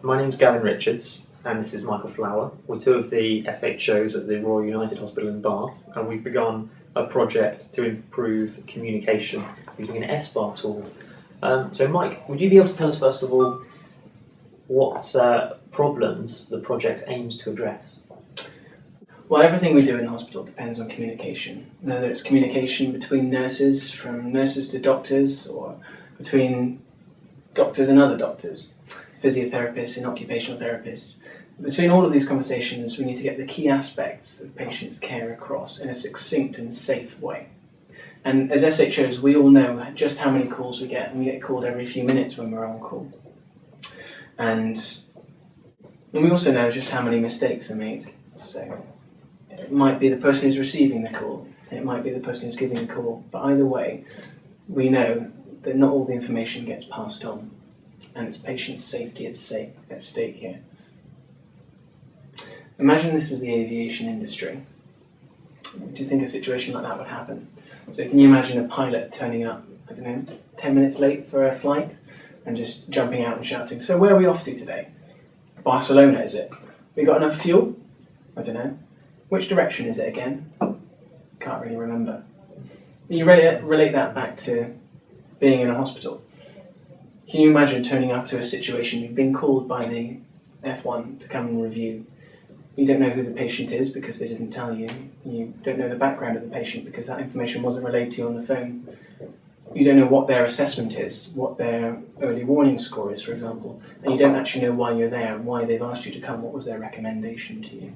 My name's Gavin Richards and this is Michael Flower. We're two of the SHOs at the Royal United Hospital in Bath, and we've begun a project to improve communication using an SBAR tool. So Mike, would you be able to tell us first of all what problems the project aims to address? Well, everything we do in the hospital depends on communication, whether it's communication between nurses, from nurses to doctors, or between doctors and other doctors, physiotherapists and occupational therapists. Between all of these conversations, we need to get the key aspects of patients' care across in a succinct and safe way. And as SHOs, we all know just how many calls we get, and we get called every few minutes when we're on call. And we also know just how many mistakes are made. So it might be the person who's receiving the call, it might be the person who's giving the call, but either way, we know that not all the information gets passed on, and it's patient safety at stake here. Imagine this was the aviation industry. Do you think a situation like that would happen? So can you imagine a pilot turning up, 10 minutes late for a flight and just jumping out and shouting, "So where are we off to today? Barcelona, is it? We got enough fuel? I don't know. Which direction is it again? Can't really remember." You relate that back to being in a hospital. Can you imagine turning up to a situation, you've been called by the F1 to come and review. You don't know who the patient is because they didn't tell you. You don't know the background of the patient because that information wasn't relayed to you on the phone. You don't know what their assessment is, what their early warning score is, for example, and you don't actually know why you're there and why they've asked you to come, what was their recommendation to you.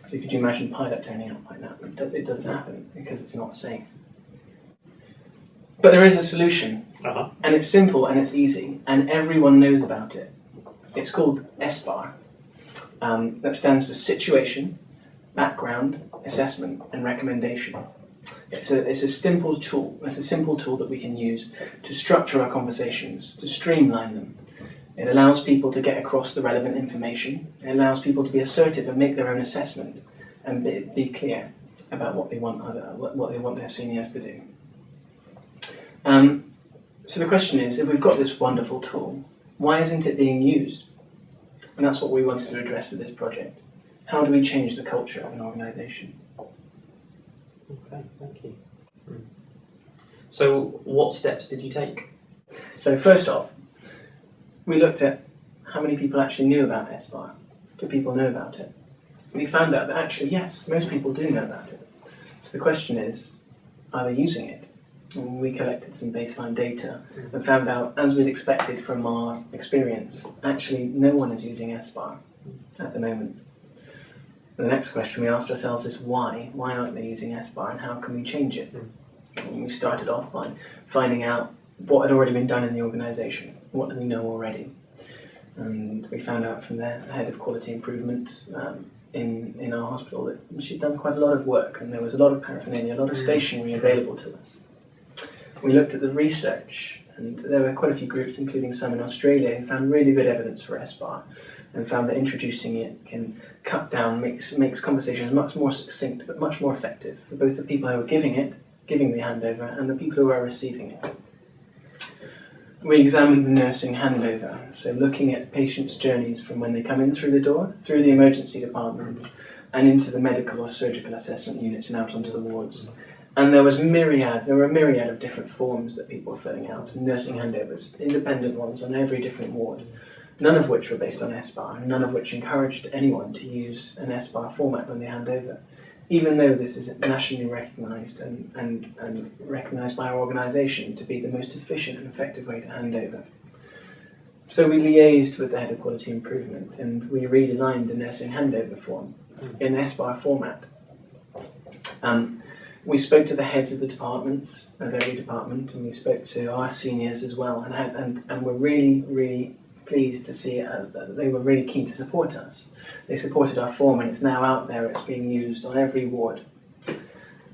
So could you imagine a pilot turning up like that? It doesn't happen because it's not safe. But there is a solution, and it's simple and it's easy, and everyone knows about it. It's called SBAR. That stands for Situation, Background, Assessment, and Recommendation. It's a simple tool. It's a simple tool that we can use to structure our conversations, to streamline them. It allows people to get across the relevant information. It allows people to be assertive and make their own assessment, and be clear about what they want their seniors to do. So the question is, if we've got this wonderful tool, why isn't it being used? And that's what we wanted to address with this project. How do we change the culture of an organisation? Okay, thank you. So what steps did you take? So first off, we looked at how many people actually knew about SBAR. Do people know about it? We found out that actually, yes, most people do know about it. So the question is, are they using it? And we collected some baseline data and found out, as we'd expected from our experience, actually no one is using SBAR at the moment. The next question we asked ourselves is why? Why aren't they using SBAR, and how can we change it? And we started off by finding out what had already been done in the organisation. What do we know already? And we found out from the head of quality improvement in our hospital that she'd done quite a lot of work, and there was a lot of paraphernalia, a lot of stationery available to us. We looked at the research, and there were quite a few groups, including some in Australia, who found really good evidence for SBAR and found that introducing it can cut down, makes conversations much more succinct but much more effective for both the people who are giving the handover, and the people who are receiving it. We examined the nursing handover, so looking at patients' journeys from when they come in through the door, through the emergency department, and into the medical or surgical assessment units and out onto the wards. And there were a myriad of different forms that people were filling out, nursing handovers, independent ones on every different ward, none of which were based on SBAR, and none of which encouraged anyone to use an SBAR format when they hand over, even though this is nationally recognised and recognised by our organisation to be the most efficient and effective way to hand over. So we liaised with the head of quality improvement, and we redesigned the nursing handover form in SBAR format. We spoke to the heads of the departments, of every department, and we spoke to our seniors as well, and we're really, really pleased to see that they were really keen to support us. They supported our form, and it's now out there, it's being used on every ward.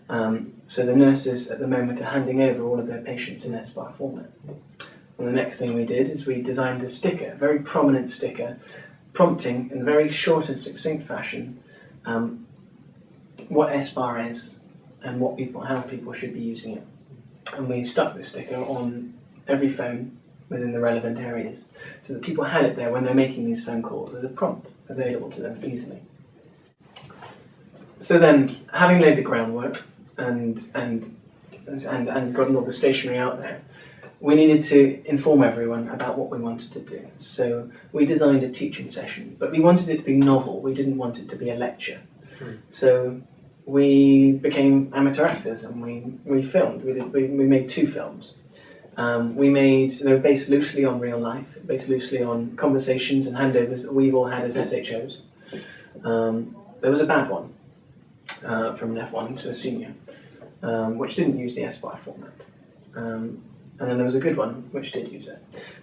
So the nurses at the moment are handing over all of their patients in SBAR format. And the next thing we did is we designed a sticker, a very prominent sticker, prompting in a very short and succinct fashion what SBAR is and how people should be using it. And we stuck the sticker on every phone within the relevant areas, so that people had it there when they're making these phone calls as a prompt available to them easily. So then, having laid the groundwork and gotten all the stationery out there, we needed to inform everyone about what we wanted to do. So we designed a teaching session, but we wanted it to be novel. We didn't want it to be a lecture. So we became amateur actors and we filmed. We made 2 films. They were based loosely on real life, based loosely on conversations and handovers that we've all had as SHOs. There was a bad one from an F1 to a senior, which didn't use the SBAR format. And then there was a good one which did use it.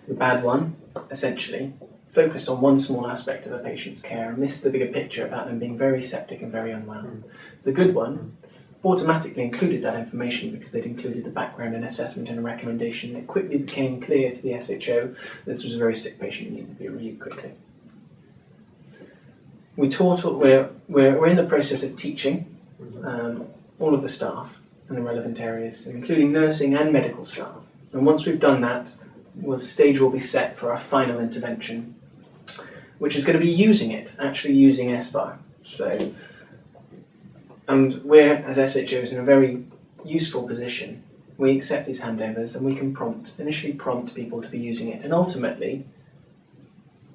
The bad one, essentially, focused on one small aspect of a patient's care and missed the bigger picture about them being very septic and very unwell. The good one automatically included that information because they'd included the background and assessment and a recommendation. It quickly became clear to the SHO this was a very sick patient who needed to be reviewed quickly. We're in the process of teaching all of the staff in the relevant areas, including nursing and medical staff. And once we've done that, the stage will be set for our final intervention, which is going to be actually using SBAR. So, and we're, as SHOs, in a very useful position. We accept these handovers and we can initially prompt people to be using it, and ultimately,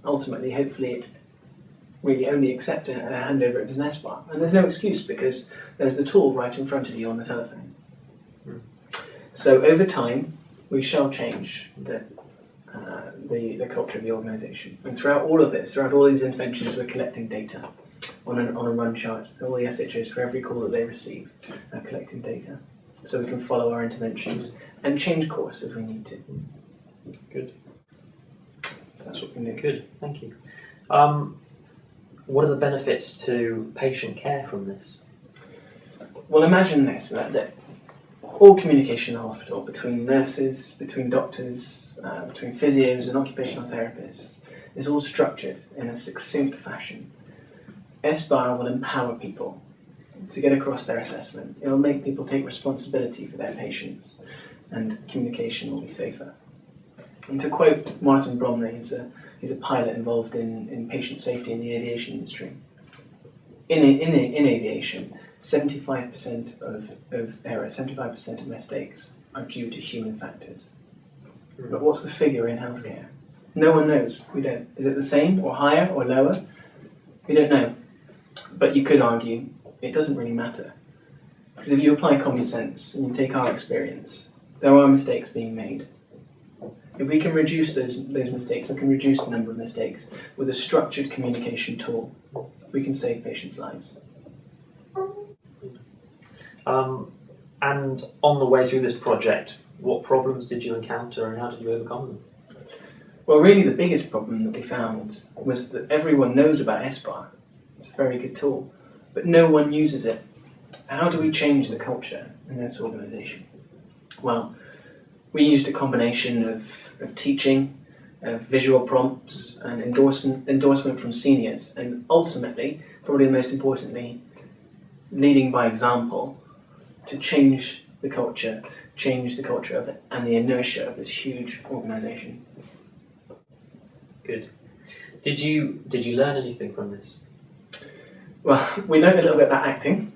hopefully it really only accept a handover if it's an SBAR. And there's no excuse because there's the tool right in front of you on the telephone. So over time, we shall change the culture of the organisation. And throughout all of this, throughout all these interventions, we're collecting data on a run chart. All the SHOs, for every call that they receive, are collecting data. So we can follow our interventions and change course if we need to. Good. So that's what we do. Good, thank you. What are the benefits to patient care from this? Well, imagine this, that all communication in the hospital between nurses, between doctors, between physios and occupational therapists is all structured in a succinct fashion. SBAR will empower people to get across their assessment. It will make people take responsibility for their patients and communication will be safer. And to quote Martin Bromley, he's a pilot involved in patient safety in the aviation industry. In aviation, 75% of errors, 75% of mistakes are due to human factors. But what's the figure in healthcare? No one knows. We don't. Is it the same or higher or lower? We don't know. But you could argue it doesn't really matter. Because if you apply common sense and you take our experience, there are mistakes being made. If we can reduce those mistakes, we can reduce the number of mistakes with a structured communication tool. We can save patients' lives. And on the way through this project, what problems did you encounter and how did you overcome them? Well, really the biggest problem that we found was that everyone knows about SBAR. It's a very good tool, but no one uses it. How do we change the culture in this organisation? Well, we used a combination of teaching, of visual prompts and endorsement from seniors, and ultimately, probably most importantly, leading by example to change the culture of it and the inertia of this huge organisation. Good. Did you learn anything from this? Well, we learned a little bit about acting.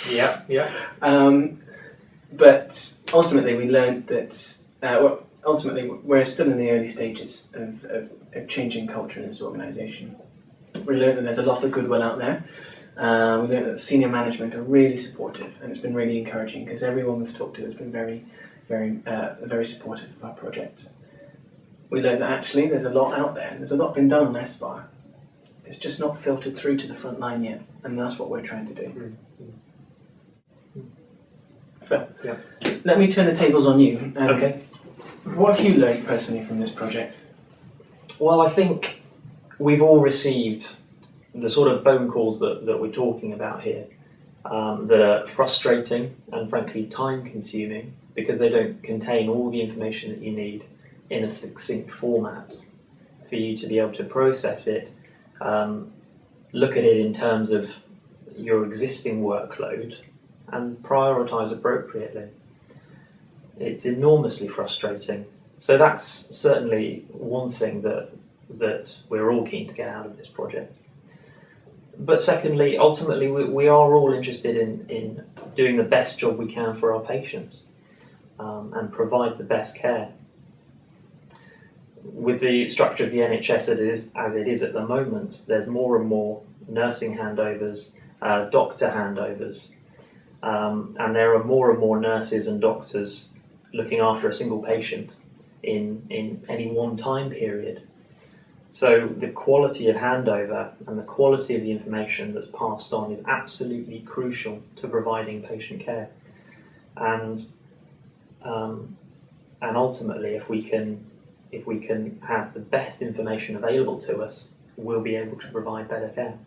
Yeah. But ultimately we learned that, ultimately we're still in the early stages of changing culture in this organisation. We learned that there's a lot of goodwill out there. We learned that senior management are really supportive, and it's been really encouraging because everyone we've talked to has been very, very supportive of our project. We learned that actually there's a lot out there. There's a lot been done on SBAR. It's just not filtered through to the front line yet, and that's what we're trying to do. Phil, let me turn the tables on you. Okay. What have you learned personally from this project? Well, I think we've all received the sort of phone calls that we're talking about here that are frustrating and frankly time-consuming because they don't contain all the information that you need in a succinct format for you to be able to process it, look at it in terms of your existing workload and prioritise appropriately. It's enormously frustrating So that's certainly one thing that we're all keen to get out of this project. But secondly, ultimately, we are all interested in doing the best job we can for our patients and provide the best care. With the structure of the NHS as it is at the moment, there's more and more nursing handovers, doctor handovers, and there are more and more nurses and doctors looking after a single patient in any one time period. So the quality of handover and the quality of the information that's passed on is absolutely crucial to providing patient care. And ultimately, if we can have the best information available to us, we'll be able to provide better care.